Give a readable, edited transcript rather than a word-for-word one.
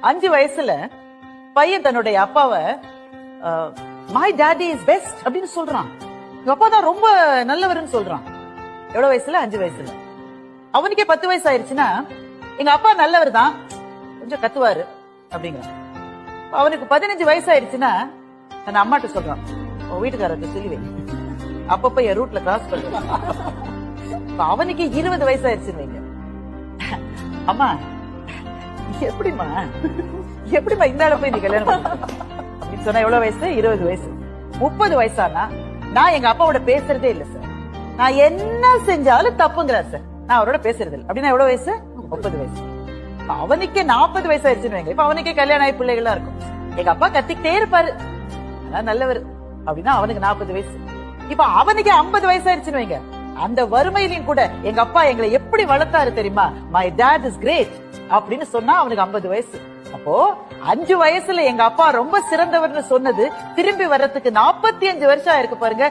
5 வயசுல பையன் தன்னுடைய அப்பாவை மை டாடி இஸ் பெஸ்ட் அப்படின்னு சொல்றான். எங்க அப்பா தான் ரொம்ப நல்லவர்னு சொல்றான். எவ்வளவு வயசுல? 5 வயசுல. அவனுக்கே 10 வயசு ஆயிருச்சுன்னா எங்க அப்பா நல்லவர் தான், கொஞ்சம் கத்துவாரு அப்படிங்கிறான். அவனுக்கு 15 வயசு ஆயிடுச்சுன்னா தன் அம்மாட்ட சொல்றான், உன் வீட்டுக்காரத்தை சொல்லி வை, அப்பப்ப என் ரூட்ல கிராஸ் பண்ணுவான். அவனுக்கு 20 வயசு ஆயிடுச்சுன்னு வைங்க, அம்மா எப்படிமா இந்த ஆள போய் நீ கல்யாணம் அப்படின்னு சொன்னா எவ்வளவு வயசு? 20 வயசு. 30 வயசானா நான் எங்க அப்பாவோட பேசுறதே இல்ல சார், நான் என்ன செஞ்சாலும் தப்புங்கிறார் சார், நான் அவரோட பேசுறது இல்லை அப்படின்னா எவ்வளவு வயசு? 30 வயசு. அவனுக்கே 40 வயசு ஆயிடுச்சுன்னு வைங்க, இப்ப அவனுக்கே கல்யாணம் ஆகி பிள்ளைகள்லாம் இருக்கும். எங்க அப்பா கத்திக்கிட்டே இருப்பாரு, நல்லவர் அப்படின்னா அவனுக்கு 40 வயசு. இப்ப அவனுக்கு 50 வயசு ஆயிடுச்சுன்னு வைங்க, அந்த வறுமையிலையும் கூட எங்க அப்பா எங்களை எப்படி வளர்த்தாரு தெரியுமா, மை டாட் இஸ் கிரேட் அப்படின்னு சொன்னா அவனுக்கு 50 வயசு. அப்போ 5 வயசுல எங்க அப்பா ரொம்ப சிறந்தவர்னு சொன்னது திரும்பி வர்றதுக்கு 45 வருஷம் ஆயிருக்கு பாருங்க.